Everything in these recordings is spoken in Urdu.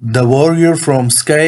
The Warrior from Sky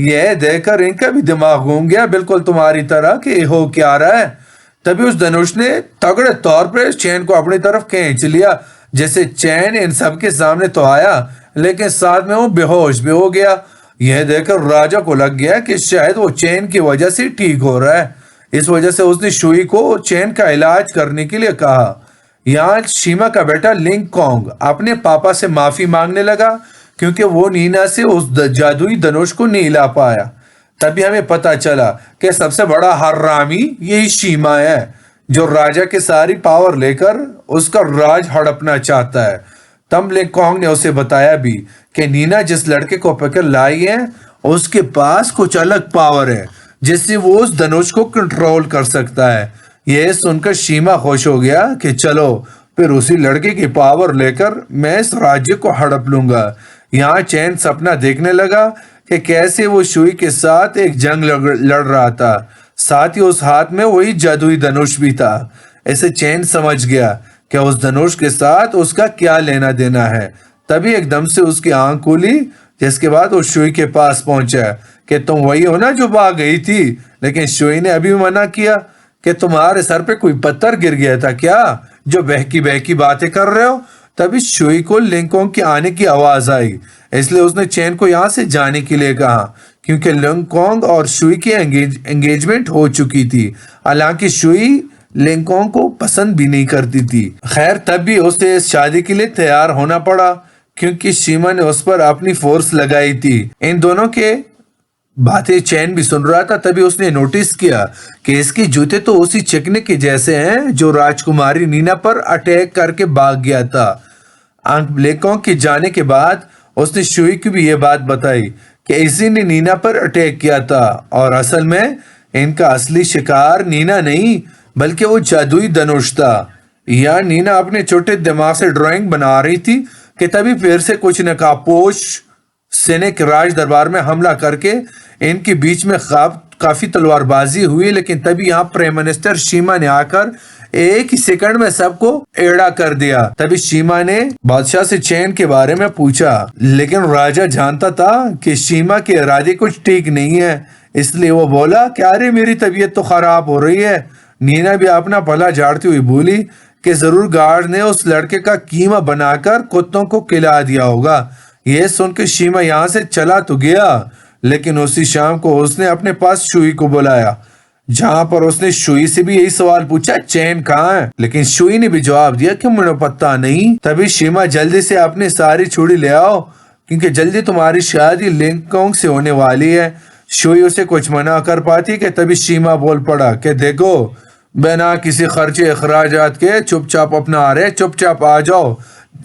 یہ دیکھ کر ان کا بھی دماغ گھوم گیا بالکل تمہاری طرح کہ یہ ہو کیا رہا ہے۔ تبھی اس دھنوش نے تگڑے طور پر چین کو اپنی طرف کھینچ لیا، جیسے چین ان سب کے سامنے تو آیا لیکن ساتھ میں وہ بے ہوش بھی ہو گیا۔ یہ دیکھ کر راجا کو لگ گیا کہ شاید وہ چین کی وجہ سے ٹھیک ہو رہا ہے، اس وجہ سے اس نے شوئی کو چین کا علاج کرنے کے لیے کہا۔ یہاں شیما کا بیٹا لنگ کونگ اپنے پاپا سے معافی مانگنے لگا کیونکہ وہ نینا سے اس جادوئی دھنوش کو نہیں لا پایا۔ تبھی ہمیں پتا چلا کہ سب سے بڑا حرامی یہی شیما ہے جو راجا کے ساری پاور لے کر اس کا راج ہڑپنا چاہتا ہے۔ تب لنگ کونگ نے اسے بتایا بھی کہ نینا جس لڑکے کو پکڑ لائی ہے اس کے پاس کچھ الگ پاور ہے جس سے وہ اس دھنوش کو کنٹرول کر سکتا ہے۔ یہ سن کر شیما خوش ہو گیا کہ چلو پھر اسی لڑکے کی پاور لے کر میں اس راجیہ کو ہڑپ لوں گا۔ یہاں چین سپنا دیکھنے لگا کہ کیسے وہ شوئی کے ساتھ ایک جنگ لڑ رہا تھا، ساتھ ہی اس ہاتھ میں وہی جادوئی دھنوش بھی تھا۔ اسے چین سمجھ گیا کہ اس دھنوش کے ساتھ اس کا کیا لینا دینا ہے۔ تبھی ایک دم سے اس کی آنکھ کھلی، جس کے بعد وہ شوئی کے پاس پہنچا کہ تم وہی ہو نا جو بھاگ گئی تھی؟ لیکن شوئی نے ابھی منع کیا کہ تمہارے سر پہ کوئی پتھر گر گیا تھا کیا جو بہکی باتیں کر رہے ہو؟ تبھی شوئی کو لنگ کونگ کے آنے کی آواز آئی، اس لیے اس نے چین کو یہاں سے جانے کے لیے کہا کیونکہ لنگ کونگ اور شوئی کی انگیجمنٹ ہو چکی تھی۔ حالانکہ شوئی لنگ کونگ کو پسند بھی نہیں کرتی تھی۔ خیر تب بھی اسے اس شادی کے لیے تیار ہونا پڑا کیونکہ شیما نے اس پر اپنی فورس لگائی تھی۔ ان دونوں کے باتیں چین بھی سن رہا تھا۔ تبھی اس نے نوٹس کیا کہ اس کے جوتے تو اسی چکنے کے جیسے ہیں جو راجکماری نینا پر اٹیک کر کے بھاگ گیا تھا۔ لنگ کونگ کے جانے کے بعد اس نے شوئی کو بھی یہ بات بتائی کہ اسی نے نینا پر اٹیک کیا تھا اور اصل میں ان کا اصلی شکار نینا نہیں بلکہ وہ جادوئی دھنوش تھا۔ یا نینا اپنے چھوٹے دماغ سے ڈرائنگ بنا رہی تھی کہ تبھی پھر سے کچھ نقابپوش سینک راج دربار میں حملہ کر کے ان کے بیچ میں کافی تلوار بازی ہوئی، لیکن تبھی یہاں پرائم منسٹر شیما نے آ کر ایک ہی سیکنڈ میں سب کو ایڑا کر دیا۔ تبھی شیما نے بادشاہ سے چین کے بارے میں پوچھا، لیکن راجا جانتا تھا کہ شیما کے ارادے کچھ ٹھیک نہیں ہے، اس لیے وہ بولا کہ ارے میری طبیعت تو خراب ہو رہی ہے۔ نینا بھی اپنا پلا جھاڑتی ہوئی بولی کہ ضرور گارڈ نے اس لڑکے کا قیمہ بنا کر کتوں کو کھلا دیا ہوگا۔ یہ سن کے شیما یہاں سے چلا تو گیا، لیکن اسی شام کو اس نے اپنے پاس شوئی کو بلایا، جہاں پر اس نے شوئی سے بھی یہی سوال پوچھا چین کہاں ہے، لیکن شوئی نے بھی جواب دیا کہ مجھے پتہ نہیں۔ تبھی شیما جلدی سے اپنی ساری چوڑی لے آؤ کیونکہ جلدی تمہاری شادی لنگ کونگ سے ہونے والی ہے۔ شوئی اسے کچھ منع کر پاتی کہ تبھی شیما بول پڑا کہ دیکھو بنا کسی خرچے اخراجات کے چپ چاپ اپنا آ رہے، چپ چاپ آ جاؤ۔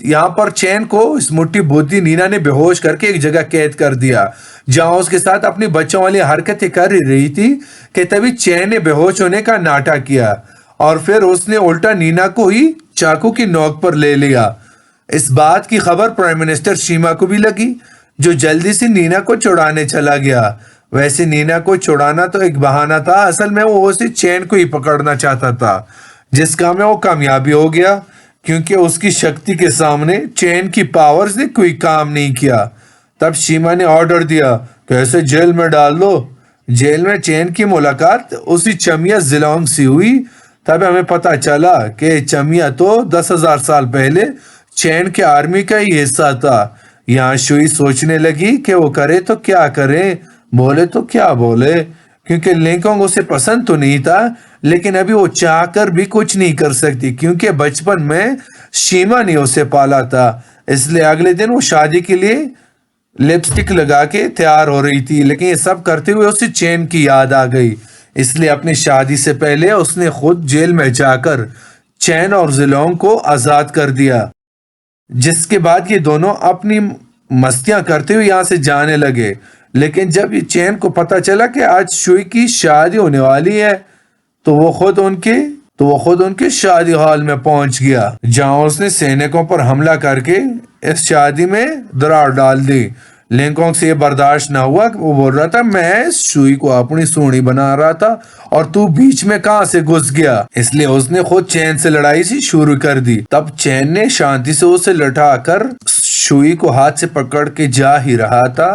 یہاں پر چین کو اس مٹھی بودھی نینا نے بے ہوش کر کے ایک جگہ قید کر دیا جہاں اس کے ساتھ اپنی بچوں والی حرکتیں کر رہی تھی کہ تبھی چین نے بے ہوش ہونے کا ناٹا کیا اور پھر اس نے الٹا نینا کو ہی چاقو کی نوک پر لے لیا۔ اس بات کی خبر پرائم منسٹر شیما کو بھی لگی جو جلدی سے نینا کو چھڑانے چلا گیا۔ ویسے نینا کو چھڑانا تو ایک بہانہ تھا، اصل میں وہ اسے چین کو ہی پکڑنا چاہتا تھا، جس کام میں وہ کامیابی ہو گیا کیونکہ اس کی شکتی کے سامنے چین کی پاورز نے کوئی کام نہیں کیا۔ تب شیما نے آرڈر دیا کہ اسے جیل میں ڈال دو۔ جیل میں چین کی ملاقات اسی چمیا زلونگ سے ہوئی۔ تب ہمیں پتا چلا کہ چمیا تو 10,000 سال پہلے چین کے آرمی کا ہی حصہ تھا۔ یہاں شوئی سوچنے لگی کہ وہ کرے تو کیا کرے، بولے تو کیا بولے، کیونکہ لنگ کونگ اسے پسند تو نہیں تھا لیکن ابھی وہ چاہ کر بھی کچھ نہیں کر سکتی کیونکہ بچپن میں شیما نے اسے پالا تھا۔ اس لیے اگلے دن وہ شادی کے لیے لپسٹک لگا کے تیار ہو رہی تھی، لیکن یہ سب کرتے ہوئے اسے چین کی یاد آ گئی، اس لیے اپنی شادی سے پہلے اس نے خود جیل میں جا کر چین اور زلونگ کو آزاد کر دیا، جس کے بعد یہ دونوں اپنی مستیاں کرتے ہوئے یہاں سے جانے لگے۔ لیکن جب یہ چین کو پتا چلا کہ آج شوئی کی شادی ہونے والی ہے تو وہ خود ان کے شادی ہال میں پہنچ گیا جہاں اس نے سینکوں پر حملہ کر کے اس شادی میں دراڑ ڈال دی۔ لنگ کونگ سے یہ برداشت نہ ہوا کہ وہ بول رہا تھا میں شوئی کو اپنی سونی بنا رہا تھا اور تو بیچ میں کہاں سے گھس گیا، اس لیے اس نے خود چین سے لڑائی سی شروع کر دی۔ تب چین نے شانتی سے اسے لٹا کر شوئی کو ہاتھ سے پکڑ کے جا ہی رہا تھا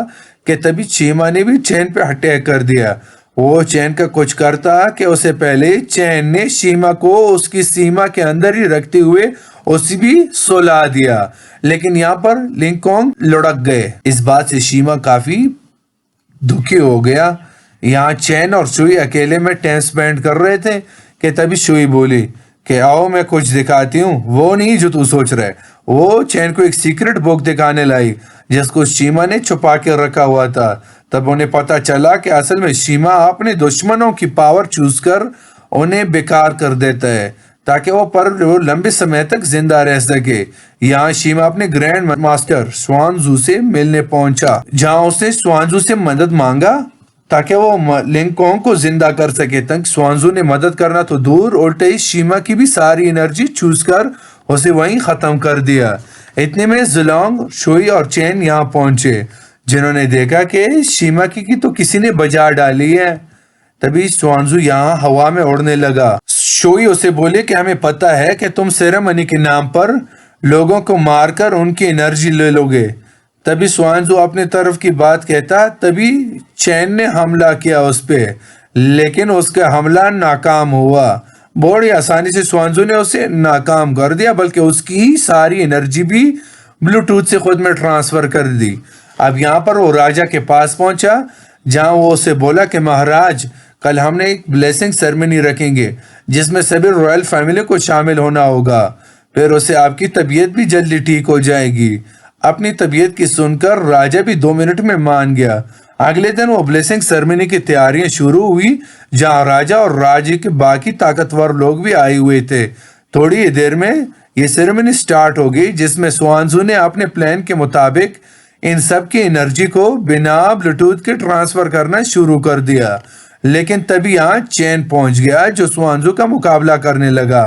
کہ تبھی چیما نے بھی چین پہ اٹیک کر دیا۔ وہ چین کا کچھ کرتا کہ اسے پہلے چین نے شیما کو اس کی سیما کے اندر ہی رکھتے ہوئے اسے بھی سلا دیا، لیکن یہاں پر لنگ کونگ لڑک گئے۔ اس بات سے شیما کافی دکھی ہو گیا۔ یہاں چین اور شوئی اکیلے میں ٹائم سپینڈ کر رہے تھے کہ تبھی شوئی بولی کہ آؤ میں کچھ دکھاتی ہوں، وہ نہیں جو تو سوچ رہے۔ وہ چین کو ایک سیکرٹ بک دکھانے لائی جس کو شیما نے چھپا کے رکھا ہوا تھا۔ تب انہیں پتا چلا کہ اصل میں شیما اپنے دشمنوں کی پاور چوز کر انہیں بیکار کر دیتا ہے تاکہ وہ لمبے سمے تک زندہ رہ سکے۔ یہاں شیما اپنے گرینڈ ماسٹر سوانزو سے ملنے پہنچا، جہاں اس نے سوانزو سے مدد مانگا تاکہ وہ لنگ کونگ کو زندہ کر سکے۔ تک سوانزو نے مدد کرنا تو دور، الٹے شیما کی بھی ساری انرجی چوز کر اسے وہیں ختم کر دیا۔ اتنے میں زلونگ، شوئی اور چین یہاں پہنچے، جنہوں نے دیکھا کہ شیما کی تو کسی نے بجا ڈالی ہے۔ تبھی سوانزو یہاں ہوا میں اڑنے لگا۔ شوئی اسے بولے کہ ہمیں پتا ہے کہ تم سیریمنی کے نام پر لوگوں کو مار کر ان کی انرجی لے لو گے۔ تبھی سوانزو اپنے طرف کی بات کہتا، تبھی چین نے حملہ کیا اس پہ، لیکن اس کا حملہ ناکام ہوا۔ بڑی آسانی سے سوانزو نے اسے ناکام کر دیا، بلکہ اس کی ساری انرجی بھی بلوٹوتھ سے خود میں ٹرانسفر کر دی۔ اب یہاں پر وہ راجا کے پاس پہنچا، جہاں وہ اسے بولا کہ مہاراج، کل ہم نے ایک بلیسنگ سیرمنی رکھیں گے جس میں سبھی رائل فیملی کو شامل ہونا ہوگا، پھر اسے آپ کی طبیعت بھی جلدی ٹھیک ہو جائے گی۔ اپنی طبیعت کی سن کر راجا بھی 2 منٹ میں مان گیا۔ اگلے دن وہ بلیسنگ سیرمنی کی تیاریاں شروع ہوئی، جہاں راجا اور راجے کے باقی طاقتور لوگ بھی آئے ہوئے تھے۔ تھوڑی دیر میں یہ سیرمنی سٹارٹ ہو گئی، جس میں سوانزو نے اپنے پلان کے مطابق ان سب کی انرجی کو بنا بلوٹوتھ کے ٹرانسفر کرنا شروع کر دیا۔ لیکن تبھی یہاں چین پہنچ گیا، جو سوانزو کا مقابلہ کرنے لگا،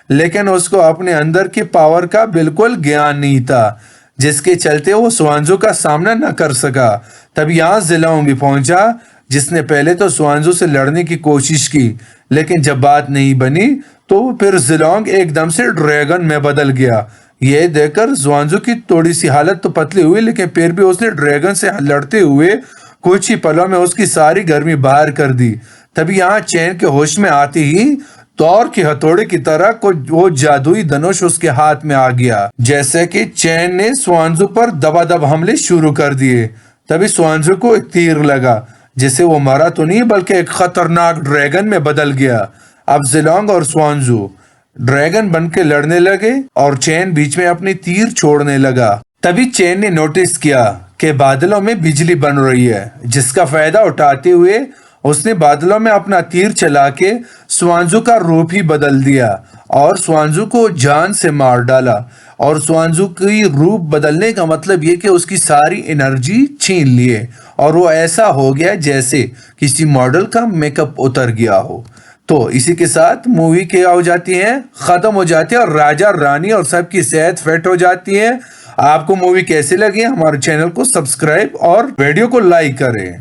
لیکن اس کو اپنے اندر کی پاور کا بالکل گیان نہیں تھا، جس کے چلتے وہ سوانزو کا سامنا نہ کر سکا۔ تب یہاں زلونگ بھی پہنچا، جس نے پہلے تو سوانزو سے لڑنے کی کوشش کی، لیکن جب بات نہیں بنی تو پھر زلونگ ایک دم سے ڈریگن میں بدل گیا۔ یہ دیکھ کر سوانزو کی تھوڑی سی حالت تو پتلی ہوئی، لیکن پھر بھی اس نے ڈریگن سے لڑتے ہوئے کچھ ہی پلوں میں اس کی ساری گرمی باہر کر دی۔ تبھی یہاں چین کے ہوش میں آتی ہی تور کی ہتھوڑے کی طرح وہ جادوئی دھنوش اس کے ہاتھ میں آ گیا، جیسے کہ چین نے سوانزو پر دبا دب حملے شروع کر دیے۔ تبھی سوانزو کو ایک تیر لگا، جسے وہ مرا تو نہیں بلکہ ایک خطرناک ڈریگن میں بدل گیا۔ اب زلونگ اور سوانزو ڈریگن بن کے لڑنے لگے اور چین بیچ میں اپنی تیر چھوڑنے لگا۔ تبھی چین نے نوٹس کیا کہ بادلوں میں بجلی بن رہی ہے، جس کا فائدہ اٹھاتے ہوئے اس نے بادلوں میں اپنا تیر چلا کے سوانزو کا روپ ہی بدل دیا اور سوانزو کو جان سے مار ڈالا۔ اور سوانزو کی روپ بدلنے کا مطلب یہ کہ اس کی ساری انرجی چھین لیے اور وہ ایسا ہو گیا جیسے کسی ماڈل کا میک اپ اتر گیا ہو۔ تو اسی کے ساتھ مووی کیا ہو جاتی ہے، ختم ہو جاتی ہے، اور راجا رانی اور سب کی صحت فٹ ہو جاتی ہے۔ آپ کو مووی کیسے لگی؟ ہمارے چینل کو سبسکرائب اور ویڈیو کو لائک کریں۔